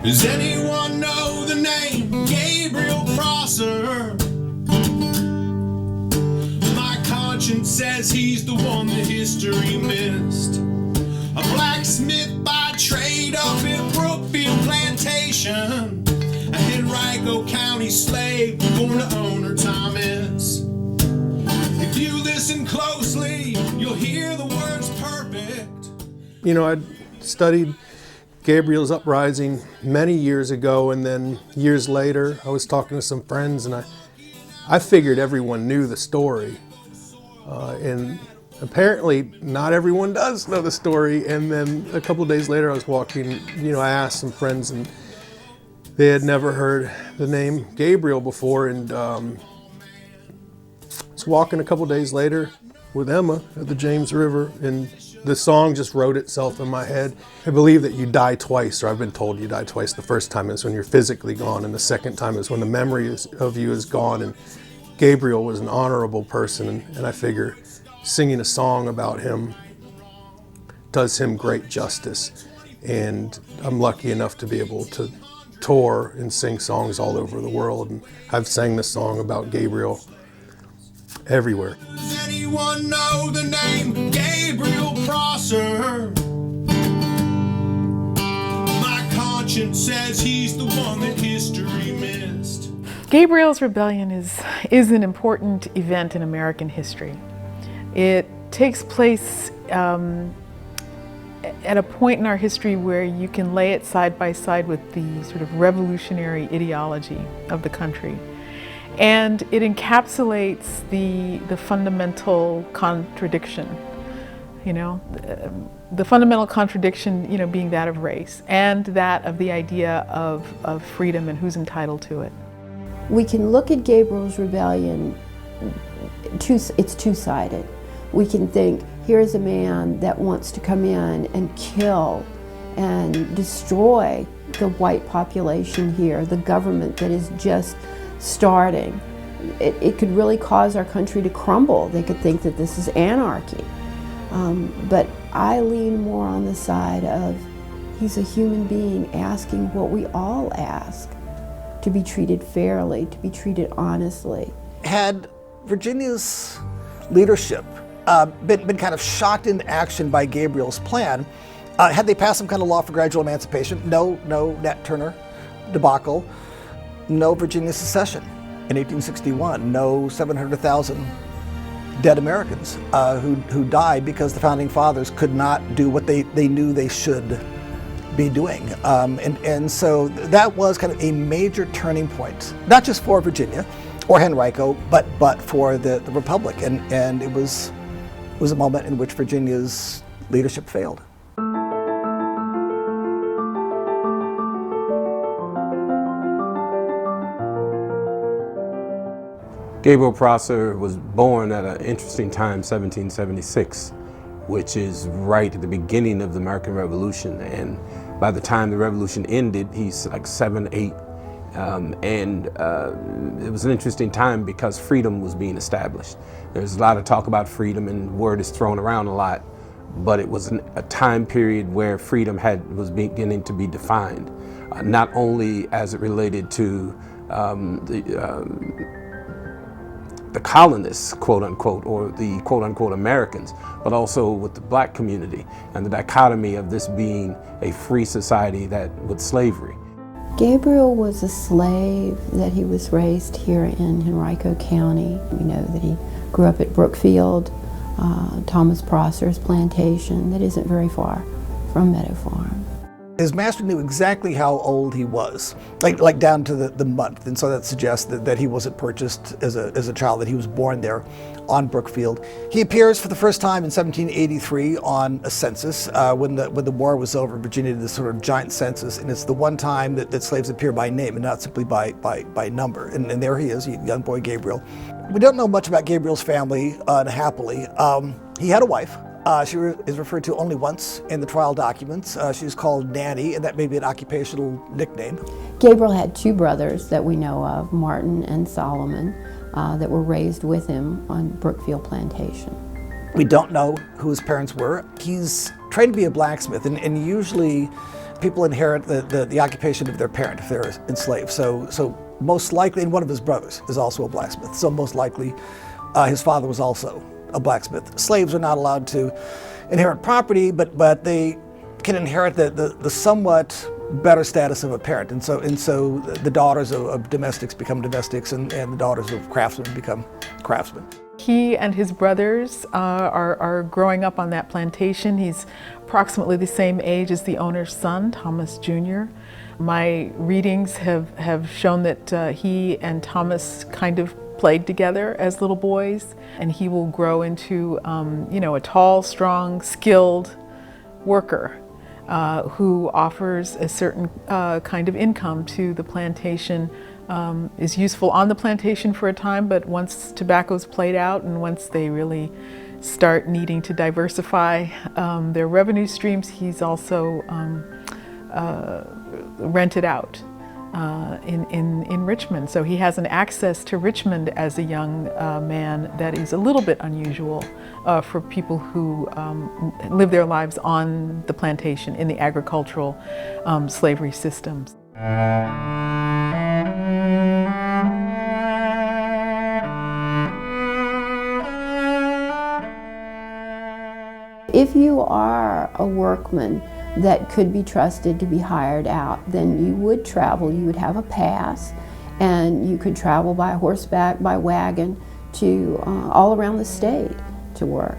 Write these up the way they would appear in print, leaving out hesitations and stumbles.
Does anyone know the name Gabriel Prosser? My conscience says he's the one that history missed. A blacksmith by trade up in a Brookfield plantation. A Henrico County slave born to owner Thomas. If you listen closely, you'll hear the words perfect. You know, I studied Gabriel's Uprising many years ago, and then years later I was talking to some friends, and I figured everyone knew the story, and apparently not everyone does know the story. And then a couple of days later I was walking, I asked some friends, and they had never heard the name Gabriel before, and I was walking a couple of days later with Emma at the James River, and the song just wrote itself in my head. I believe that you die twice, or I've been told you die twice. The first time is when you're physically gone, and the second time is when the memory of you is gone. And Gabriel was an honorable person, and I figure singing a song about him does him great justice. And I'm lucky enough to be able to tour and sing songs all over the world, and I've sang this song about Gabriel everywhere. Does anyone know the name Gabriel Prosser? My conscience says he's the one that history missed. Gabriel's Rebellion is an important event in American history. It takes place at a point in our history where you can lay it side by side with the sort of revolutionary ideology of the country. And it encapsulates the fundamental contradiction, the fundamental contradiction, being that of race and that of the idea of freedom and who's entitled to it. We can look at Gabriel's Rebellion, it's two-sided. We can think, here's a man that wants to come in and kill and destroy the white population here, the government that is just starting. It could really cause our country to crumble. They could think that this is anarchy. But I lean more on the side of he's a human being asking what we all ask, to be treated fairly, to be treated honestly. Had Virginia's leadership been kind of shocked into action by Gabriel's plan, had they passed some kind of law for gradual emancipation, no Nat Turner debacle, no Virginia secession in 1861, no 700,000 dead Americans who died because the founding fathers could not do what they knew they should be doing. And so that was kind of a major turning point, not just for Virginia or Henrico, but for the Republic. And it was a moment in which Virginia's leadership failed. Gabriel Prosser was born at an interesting time, 1776, which is right at the beginning of the American Revolution. And by the time the revolution ended, he's like 7, 8. It was an interesting time because freedom was being established. There's a lot of talk about freedom, and the word is thrown around a lot, but it was a time period where freedom was beginning to be defined, not only as it related to the colonists, quote unquote, or the quote unquote Americans, but also with the black community and the dichotomy of this being a free society with slavery. Gabriel was a slave, that he was raised here in Henrico County. We know that he grew up at Brookfield, Thomas Prosser's plantation that isn't very far from Meadow Farm. His master knew exactly how old he was, like down to the month, and so that suggests that he wasn't purchased as a child, that he was born there on Brookfield. He appears for the first time in 1783 on a census. When the war was over, Virginia did this sort of giant census, and it's the one time that slaves appear by name and not simply by number. And there he is, young boy Gabriel. We don't know much about Gabriel's family, happily. He had a wife. She is referred to only once in the trial documents. She's called Nanny, and that may be an occupational nickname. Gabriel had two brothers that we know of, Martin and Solomon, that were raised with him on Brookfield Plantation. We don't know who his parents were. He's trained to be a blacksmith, and usually people inherit the occupation of their parent if they're enslaved. So most likely, and one of his brothers is also a blacksmith. So most likely, his father was also a blacksmith. Slaves are not allowed to inherit property, but they can inherit the somewhat better status of a parent. And so the daughters of domestics become domestics, and the daughters of craftsmen become craftsmen. He and his brothers are growing up on that plantation. He's approximately the same age as the owner's son, Thomas Jr. My readings have shown that he and Thomas kind of played together as little boys, and he will grow into a tall, strong, skilled worker who offers a certain kind of income to the plantation. Is useful on the plantation for a time, but once tobacco's played out and once they really start needing to diversify their revenue streams, he's also rented out in Richmond. So he has an access to Richmond as a young man that is a little bit unusual for people who live their lives on the plantation in the agricultural slavery systems. If you are a workman that could be trusted to be hired out, then you would travel. You would have a pass, and you could travel by horseback, by wagon, to all around the state to work.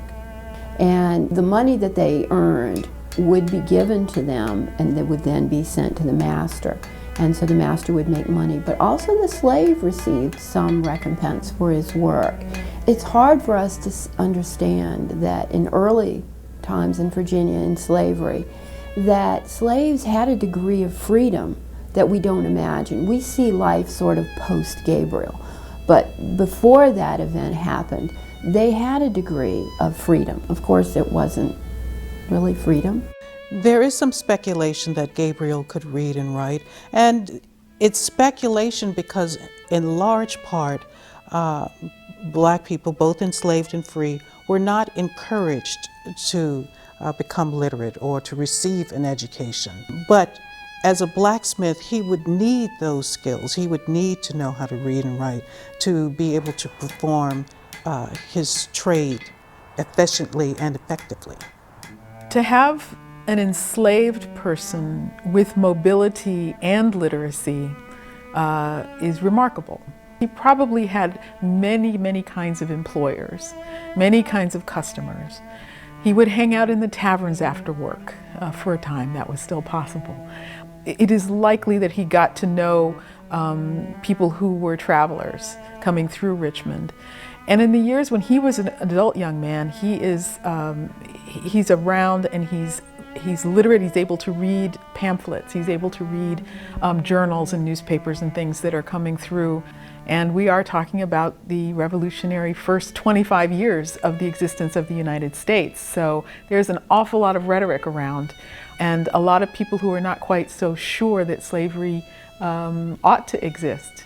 And the money that they earned would be given to them, and they would then be sent to the master. And so the master would make money, but also the slave received some recompense for his work. It's hard for us to understand that in early times in Virginia in slavery, that slaves had a degree of freedom that we don't imagine. We see life sort of post-Gabriel, but before that event happened, they had a degree of freedom. Of course, it wasn't really freedom. There is some speculation that Gabriel could read and write, and it's speculation because in large part, Black people, both enslaved and free, were not encouraged to become literate or to receive an education. But as a blacksmith, he would need those skills. He would need to know how to read and write to be able to perform his trade efficiently and effectively. To have an enslaved person with mobility and literacy is remarkable. He probably had many, many kinds of employers, many kinds of customers. He would hang out in the taverns after work for a time. That was still possible. It is likely that he got to know people who were travelers coming through Richmond. And in the years when he was an adult young man, he's around and he's literate. He's able to read pamphlets. He's able to read journals and newspapers and things that are coming through. And we are talking about the revolutionary first 25 years of the existence of the United States. So there's an awful lot of rhetoric around, and a lot of people who are not quite so sure that slavery ought to exist.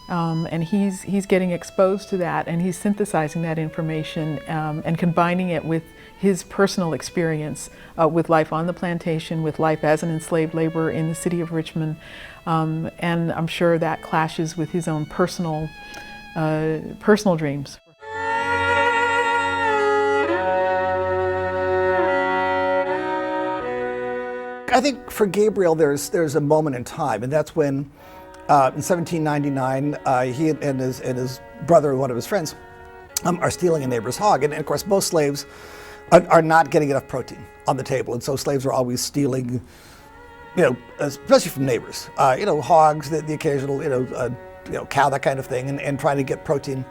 And he's getting exposed to that, and he's synthesizing that information and combining it with his personal experience with life on the plantation, with life as an enslaved laborer in the city of Richmond. And I'm sure that clashes with his own personal dreams. I think for Gabriel, there's a moment in time, and that's when in 1799, he and his brother, one of his friends, are stealing a neighbor's hog. And of course, most slaves are not getting enough protein on the table. And so slaves are always stealing, especially from neighbors, hogs, the occasional, cow, that kind of thing, and trying to get protein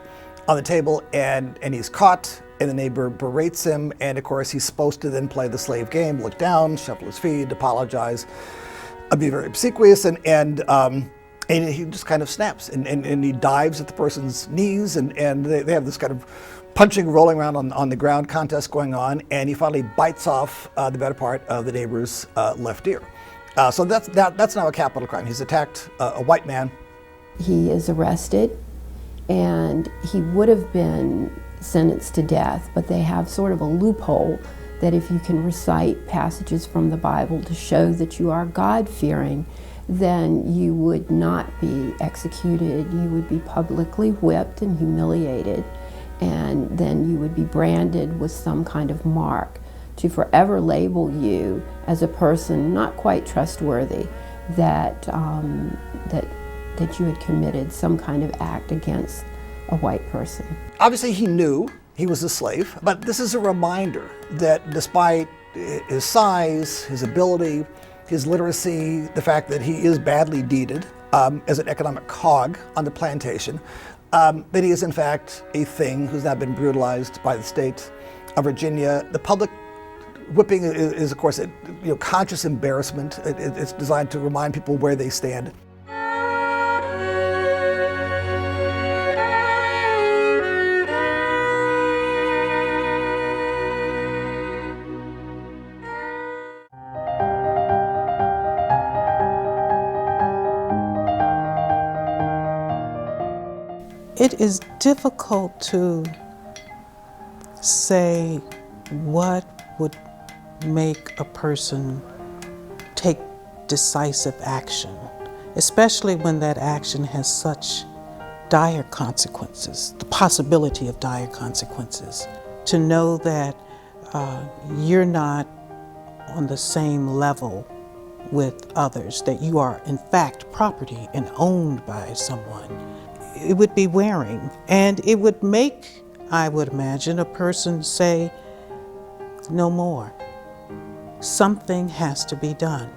on the table. And he's caught, and the neighbor berates him. And of course, he's supposed to then play the slave game, look down, shuffle his feet, apologize, be very obsequious, and he just kind of snaps, and he dives at the person's knees, and they have this kind of punching, rolling around on the ground contest going on, and he finally bites off the better part of the neighbor's left ear. So that's now a capital crime. He's attacked a white man. He is arrested, and he would have been sentenced to death, but they have sort of a loophole that if you can recite passages from the Bible to show that you are God-fearing, then you would not be executed. You would be publicly whipped and humiliated, and then you would be branded with some kind of mark to forever label you as a person not quite trustworthy, that you had committed some kind of act against a white person. Obviously, he knew he was a slave, but this is a reminder that despite his size, his ability, his literacy, the fact that he is badly deeded as an economic cog on the plantation, that he is in fact a thing who's now been brutalized by the state of Virginia. The public whipping is of course, conscious embarrassment. It's designed to remind people where they stand. It is difficult to say what would make a person take decisive action, especially when that action has such dire consequences, the possibility of dire consequences. To know that you're not on the same level with others, that you are in fact property and owned by someone. It would be wearing, and it would make, I would imagine, a person say, no more. Something has to be done.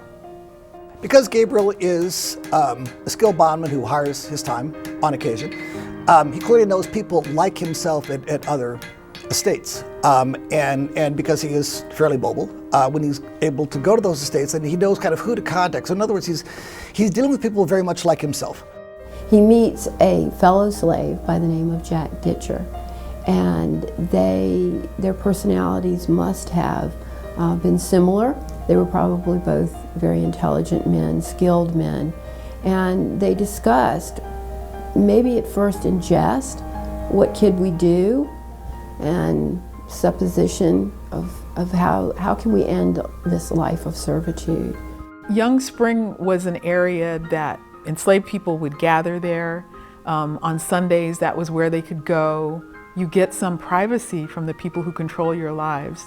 Because Gabriel is a skilled bondman who hires his time on occasion, he clearly knows people like himself at other estates. And because he is fairly mobile, when he's able to go to those estates, and he knows kind of who to contact. So in other words, he's dealing with people very much like himself. He meets a fellow slave by the name of Jack Ditcher, and their personalities must have been similar. They were probably both very intelligent men, skilled men, and they discussed, maybe at first in jest, what could we do, and supposition of how can we end this life of servitude. Young Spring was an area that enslaved people would gather there. On Sundays, that was where they could go. You get some privacy from the people who control your lives.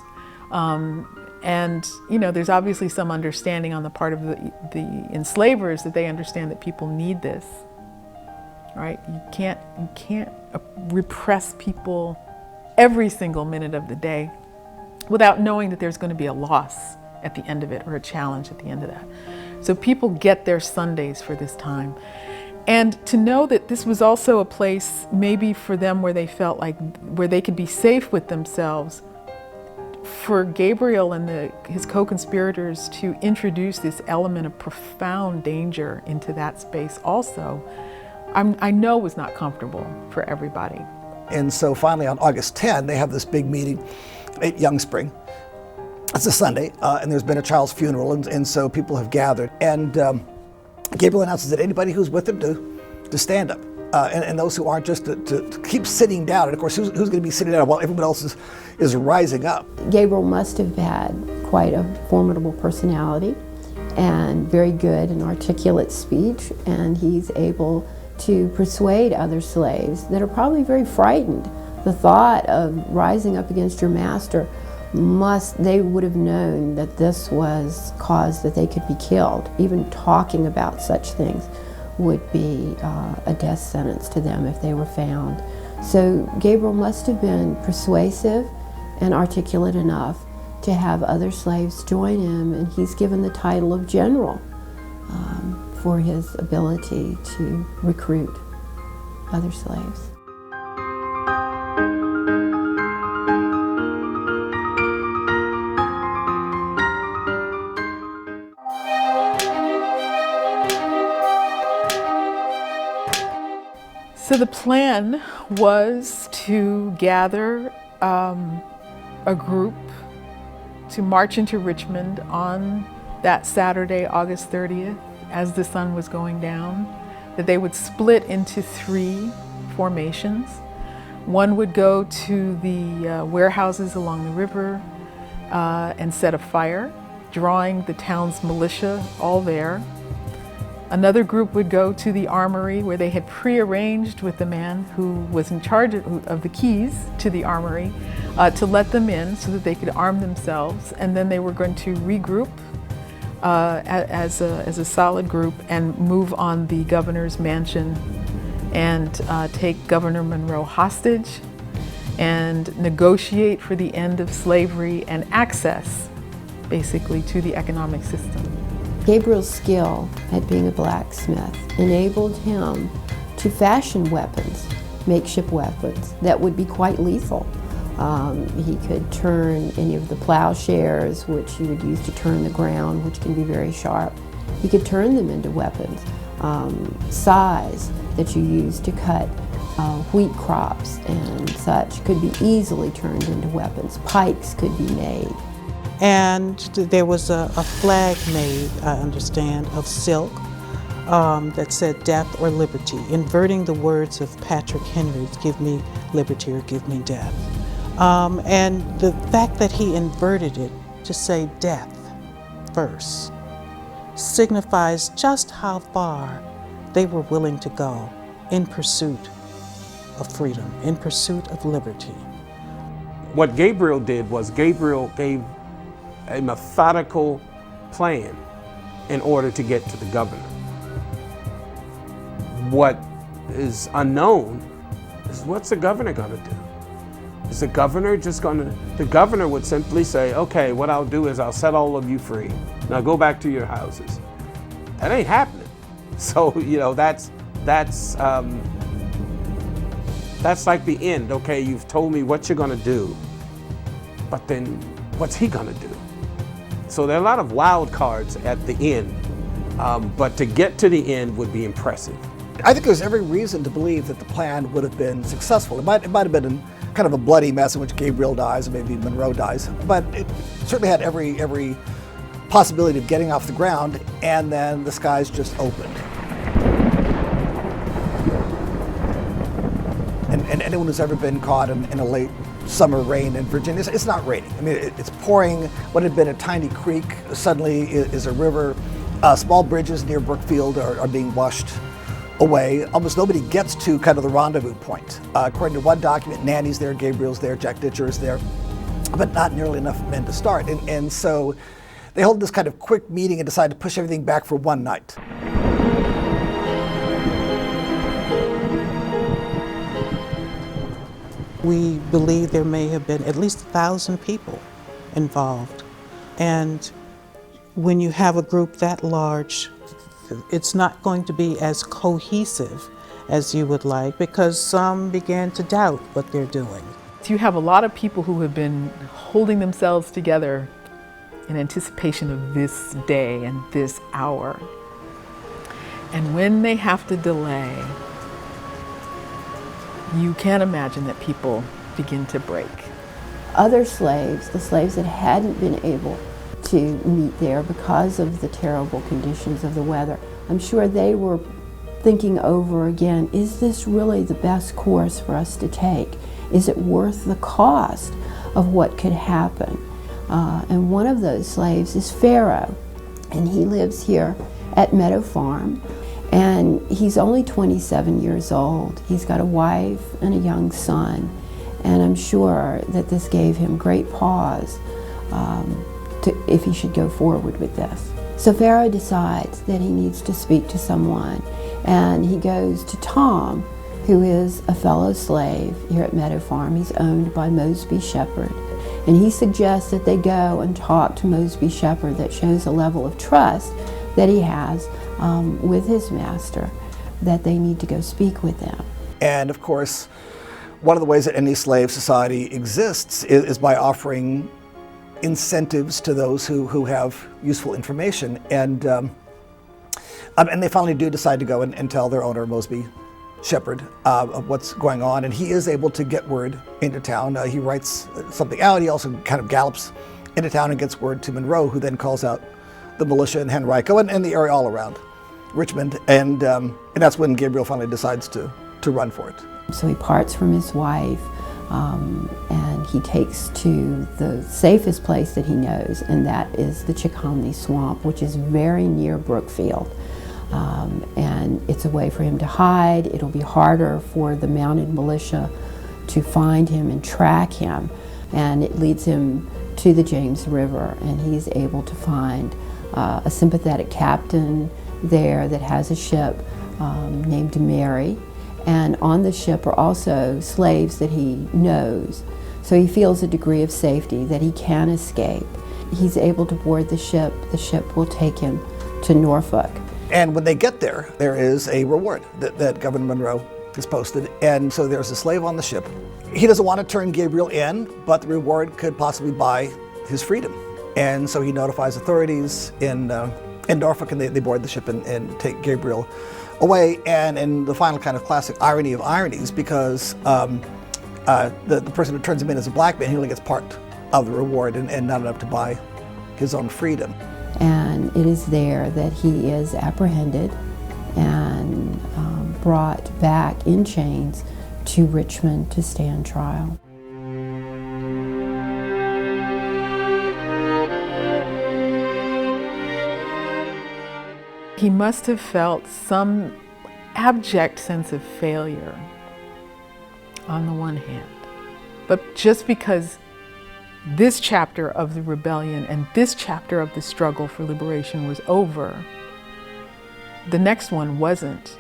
And there's obviously some understanding on the part of the enslavers that they understand that people need this, right? You can't repress people every single minute of the day without knowing that there's going to be a loss at the end of it, or a challenge at the end of that. So people get their Sundays for this time. And to know that this was also a place maybe for them where they felt like, where they could be safe with themselves, for Gabriel and his co-conspirators to introduce this element of profound danger into that space also, I know was not comfortable for everybody. And so finally on August 10, they have this big meeting at Young Spring. It's a Sunday, and there's been a child's funeral, and so people have gathered. And Gabriel announces that anybody who's with him to stand up, and those who aren't just to keep sitting down. And of course, who's going to be sitting down while everyone else is rising up? Gabriel must have had quite a formidable personality and very good and articulate speech, and he's able to persuade other slaves that are probably very frightened. The thought of rising up against your master, they would have known that this was cause that they could be killed. Even talking about such things would be a death sentence to them if they were found. So Gabriel must have been persuasive and articulate enough to have other slaves join him, and he's given the title of general for his ability to recruit other slaves. So the plan was to gather a group to march into Richmond on that Saturday, August 30th, as the sun was going down, that they would split into 3 formations. One would go to the warehouses along the river. and set a fire, drawing the town's militia all there. Another group would go to the armory where they had prearranged with the man who was in charge of the keys to the armory to let them in so that they could arm themselves, and then they were going to regroup as a solid group and move on the governor's mansion and take Governor Monroe hostage and negotiate for the end of slavery and access, basically, to the economic system. Gabriel's skill at being a blacksmith enabled him to fashion weapons, makeshift weapons, that would be quite lethal. He could turn any of the plowshares, which you would use to turn the ground, which can be very sharp. He could turn them into weapons. Scythes that you use to cut wheat crops and such could be easily turned into weapons. Pikes could be made. And there was a flag made, I understand, of silk that said death or liberty, inverting the words of Patrick Henry's, give me liberty or give me death. And the fact that he inverted it to say death first signifies just how far they were willing to go in pursuit of freedom, in pursuit of liberty. What Gabriel did was Gabriel gave a methodical plan in order to get to the governor. What is unknown is what's the governor going to do? Is the governor just going to, the governor would simply say, okay, what I'll do is I'll set all of you free. Now go back to your houses. That ain't happening. So, you know, that's like the end. Okay, you've told me what you're going to do, but then what's he going to do? So there are a lot of wild cards at the end, but to get to the end would be impressive. I think there's every reason to believe that the plan would have been successful. It might have been kind of a bloody mess in which Gabriel dies, or maybe Monroe dies, but it certainly had every possibility of getting off the ground, and then the skies just opened. And anyone who's ever been caught in a late summer rain in Virginia, it's not raining. I mean, it's pouring. What had been a tiny creek suddenly is a river. Small bridges near Brookfield are being washed away. Almost nobody gets to kind of the rendezvous point. According to one document, Nanny's there, Gabriel's there, Jack Ditcher is there, but not nearly enough men to start. And so they hold this kind of quick meeting and decide to push everything back for one night. We believe there may have been at least 1,000 people involved. And when you have a group that large, it's not going to be as cohesive as you would like, because some began to doubt what they're doing. You have a lot of people who have been holding themselves together in anticipation of this day and this hour. And when they have to delay, you can't imagine that people begin to break. Other slaves, the slaves that hadn't been able to meet there because of the terrible conditions of the weather, I'm sure they were thinking over again, is this really the best course for us to take? Is it worth the cost of what could happen? And one of those slaves is Pharaoh, and he lives here at Meadow Farm. And he's only 27 years old. He's got a wife and a young son. And I'm sure that this gave him great pause if he should go forward with this. So Pharaoh decides that he needs to speak to someone. And he goes to Tom, who is a fellow slave here at Meadow Farm. He's owned by Mosby Shepherd. And he suggests that they go and talk to Mosby Shepherd. That shows a level of trust that he has with his master, that they need to go speak with them. And of course, one of the ways that any slave society exists is by offering incentives to those who have useful information. And they finally do decide to go and tell their owner, Mosby Shepherd, of what's going on. And he is able to get word into town. He writes something out. He also kind of gallops into town and gets word to Monroe, who then calls out the militia in Henrico and the area all around Richmond, and that's when Gabriel finally decides to run for it. So he parts from his wife, and he takes to the safest place that he knows, and that is the Chickahominy Swamp, which is very near Brookfield. And it's a way for him to hide. It'll be harder for the mounted militia to find him and track him, and it leads him to the James River, and he's able to find a sympathetic captain there that has a ship named Mary, and on the ship are also slaves that he knows. So he feels a degree of safety that he can escape. He's able to board the ship. The ship will take him to Norfolk. And when they get there, there is a reward that Governor Monroe has posted. And so there's a slave on the ship. He doesn't want to turn Gabriel in, but the reward could possibly buy his freedom. And so he notifies authorities in Norfolk, and they board the ship and take Gabriel away. And in the final kind of classic irony of ironies, because the person who turns him in is a black man, he only gets part of the reward and not enough to buy his own freedom. And it is there that he is apprehended and brought back in chains to Richmond to stand trial. He must have felt some abject sense of failure on the one hand, but just because this chapter of the rebellion and this chapter of the struggle for liberation was over, the next one wasn't.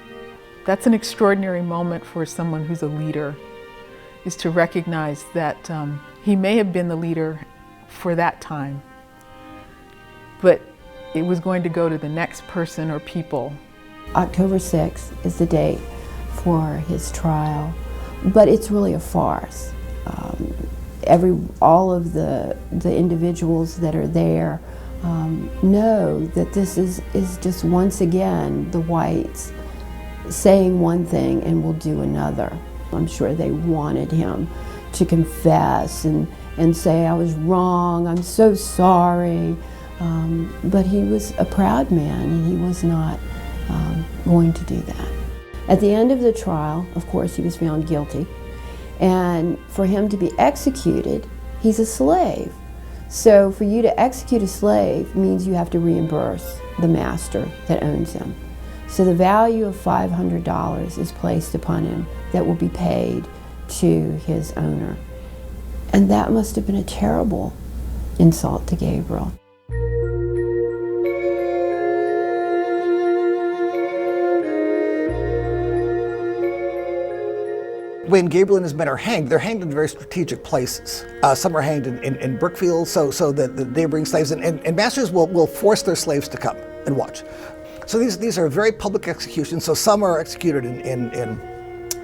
That's an extraordinary moment for someone who's a leader, is to recognize that he may have been the leader for that time, but it was going to go to the next person or people. October 6th is the date for his trial, but it's really a farce. All of the individuals that are there know that this is just once again the whites saying one thing and will do another. I'm sure they wanted him to confess and say, I was wrong, I'm so sorry. But he was a proud man, and he was not going to do that. At the end of the trial, of course, he was found guilty. And for him to be executed, he's a slave. So for you to execute a slave means you have to reimburse the master that owns him. So the value of $500 is placed upon him that will be paid to his owner. And that must have been a terrible insult to Gabriel. When Gabriel and his men are hanged, they're hanged in very strategic places. Some are hanged in Brookfield, so that the neighboring slaves, and masters will force their slaves to come and watch. So these are very public executions. So some are executed in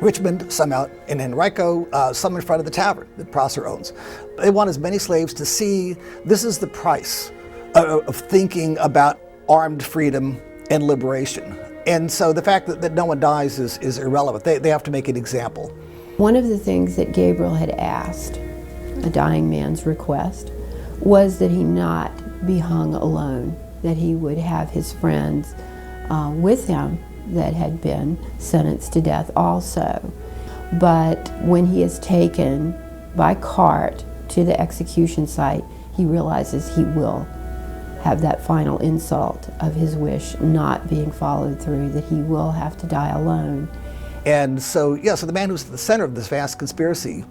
Richmond, some out in Henrico, some in front of the tavern that Prosser owns. They want as many slaves to see this is the price of thinking about armed freedom and liberation. And so the fact that no one dies is irrelevant. They have to make an example. One of the things that Gabriel had asked, a dying man's request, was that he not be hung alone, that he would have his friends with him that had been sentenced to death also. But when he is taken by cart to the execution site, he realizes he will have that final insult of his wish not being followed through, that he will have to die alone. And so the man who's at the center of this vast conspiracy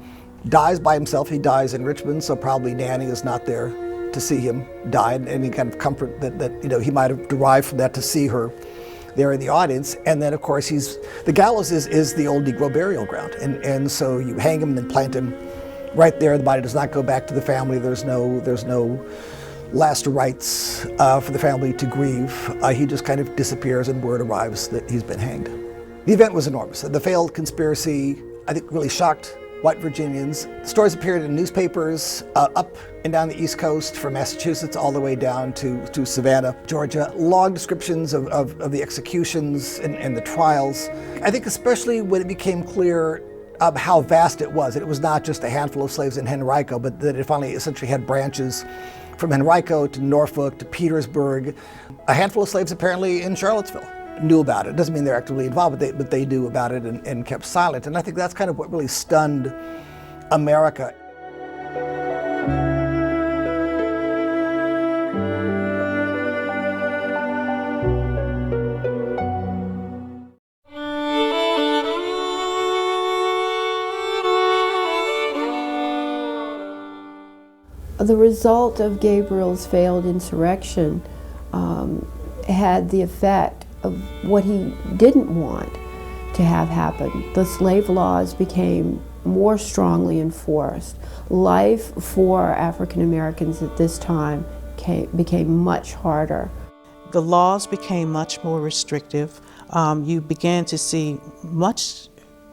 dies by himself. He dies in Richmond, so probably Nanny is not there to see him die, and any kind of comfort that he might have derived from that to see her there in the audience. And then of course the gallows is the old Negro burial ground, and so you hang him and then plant him right there. The body does not go back to the family. There's no last rites for the family to grieve. He just kind of disappears, and word arrives that he's been hanged. The event was enormous. The failed conspiracy, I think, really shocked white Virginians. Stories appeared in newspapers up and down the East Coast, from Massachusetts all the way down to Savannah, Georgia. Long descriptions of the executions and the trials. I think especially when it became clear how vast it was. It was not just a handful of slaves in Henrico, but that it finally essentially had branches from Henrico to Norfolk to Petersburg. A handful of slaves apparently in Charlottesville knew about it. It doesn't mean they're actively involved, but they knew about it and kept silent. And I think that's kind of what really stunned America. The result of Gabriel's failed insurrection had the effect of what he didn't want to have happen. The slave laws became more strongly enforced. Life for African Americans at this time became much harder. The laws became much more restrictive. You began to see much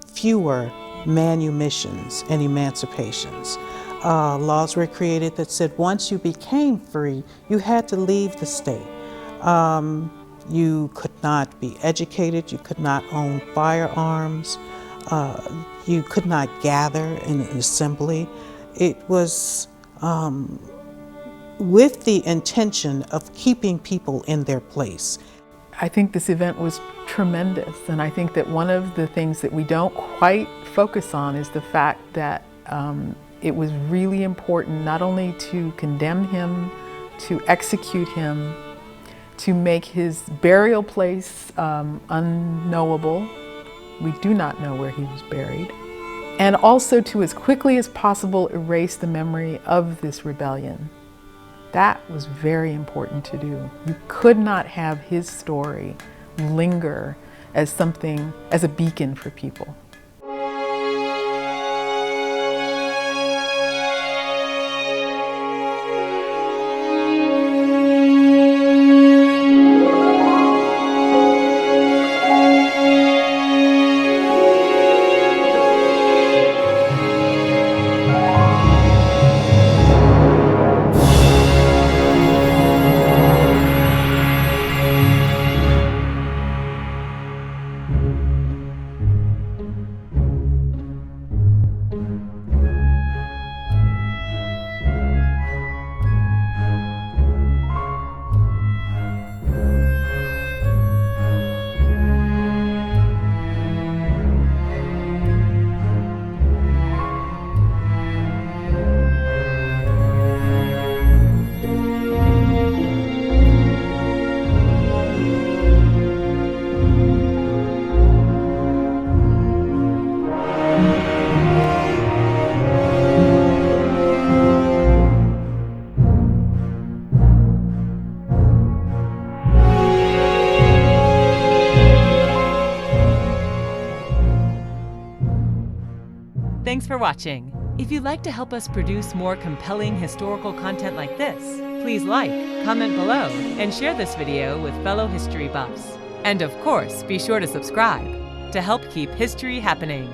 fewer manumissions and emancipations. Laws were created that said once you became free, you had to leave the state. You could not be educated, you could not own firearms, you could not gather in an assembly. It was with the intention of keeping people in their place. I think this event was tremendous, and I think that one of the things that we don't quite focus on is the fact that it was really important not only to condemn him, to execute him, to make his burial place unknowable. We do not know where he was buried. And also to, as quickly as possible, erase the memory of this rebellion. That was very important to do. You could not have his story linger as something, as a beacon for people. Thanks for watching. If you'd like to help us produce more compelling historical content like this, please like, comment below, and share this video with fellow history buffs. And of course, be sure to subscribe to help keep history happening.